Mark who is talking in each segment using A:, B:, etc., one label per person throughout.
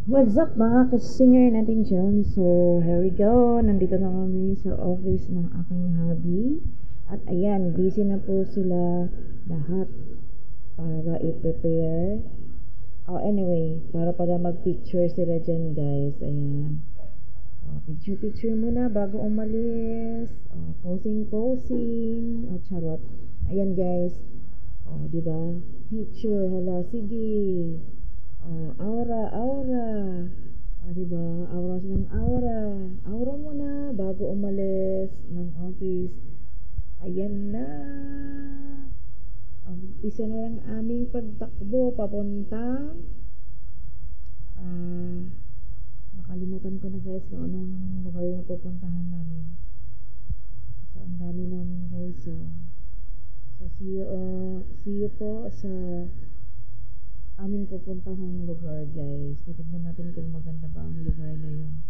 A: What's up mga ka-singer natin dyan? So, here we go. Nandito na kami sa office ng aking hubby. At ayan, busy na po sila lahat para i-prepare. Oh, anyway, para pala mag-picture sila dyan guys. Ayan. Oh, picture muna bago umalis. Oh, posing. Oh, charot. Ayan guys. Oh, diba? Picture. Hala, sige. Oh, aura. Diba? Aura ng aura. Aura mo na bago umalis ng office. Ayan na. Umpisa na lang aming pagtakbo papuntang nakalimutan ko na guys kung anong lugar yung pupuntahan namin. So, ang dami namin guys. So see you po sa aming pupuntahang lugar guys. Titignan natin kung maganda ba ang lugar na yun.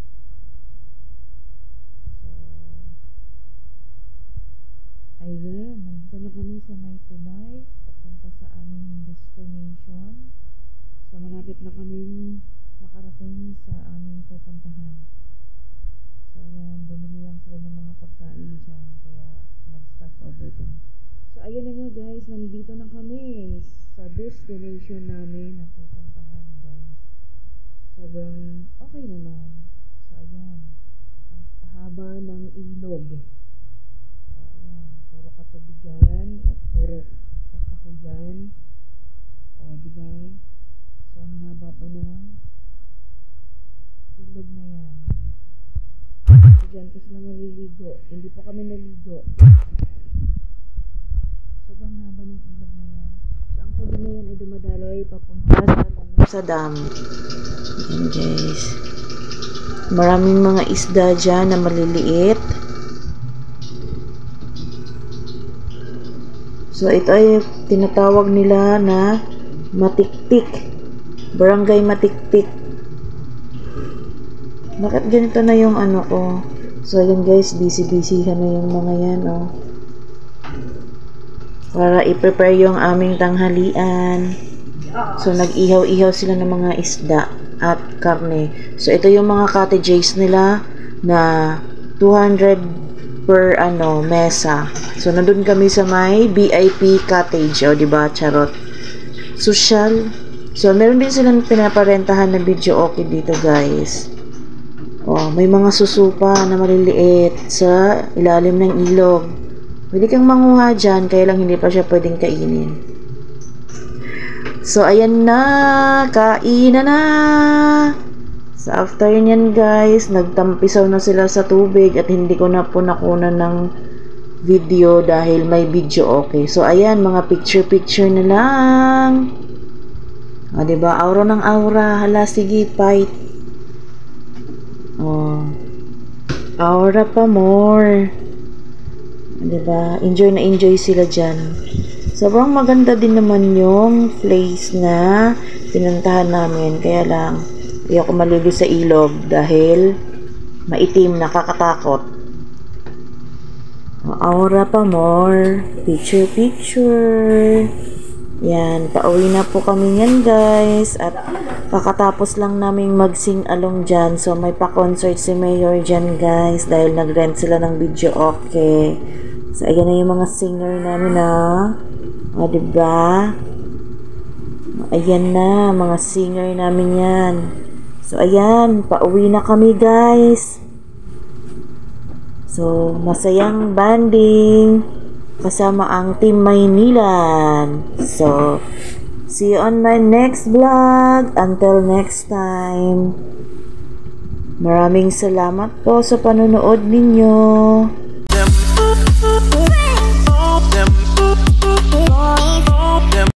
A: So, ayan, nandito na kami sa may tulay papunta sa aming destination. So, malapit na kaming makarating sa aming pupuntahan. So, ayan, bumili lang sila ng mga pagkain dyan kaya nag-stop over kami. So, ayan na nga guys, nandito na kami sa destination namin na pupuntahan guys. Sobrang okay naman. So, ayan. Ang haba ng ilog. So, ayan. Puro katubigan at puro kakahuyan. O, diba? So, ang haba po ng ilog na yan. So, dyan po sila maliligo. Hindi po kami naligo. Sobrang haba ng ilog na yan. So, ang tubig na yan ay dumadaloy papunta sa dam. Ayan guys. Maraming mga isda dyan na maliliit. So, ito ay tinatawag nila na Matiktik. Barangay Matiktik. Bakit ganito na yung ano ko? So, ayan guys, busy ka na yung mga yan, oh. Para i-prepare yung aming tanghalian. So, nag-ihaw-ihaw sila ng mga isda at karne. So, ito yung mga cottages nila na 200 per mesa. So, nandun kami sa may VIP cottage. O, diba? Charot. Social. So, meron din silang pinaparentahan na video okay dito, guys. O, may mga susupa na maliliit sa ilalim ng ilog. Pwede kang manguha dyan, kaya lang hindi pa siya pwedeng kainin. So, ayan na. Kainan na. So, after nyan guys, nagtampisaw na sila sa tubig at hindi ko na po nakunan ng video dahil may video okay. So, ayan, mga picture na lang. O, diba? Aura ng aura. Hala, sige, fight. O. Aura pa more. Diba? Enjoy na enjoy sila dyan. Sobrang maganda din naman yung place na pinuntahan namin. Kaya lang, hindi ako malili sa ilog dahil maitim, nakakatakot. Aura pa more. Picture. Yan, pauwi na po kami yan guys. At kakatapos lang naming mag-sing along dyan. So may pa-concert si Mayor dyan guys dahil nag-rent sila ng video okay. So ayan na yung mga singer namin O, diba? Ayan na, mga singer namin yan. So, ayan, pauwi na kami, guys. So, masayang banding kasama ang Team Maynilan. So, see you on my next vlog. Until next time. Maraming salamat po sa panonood ninyo.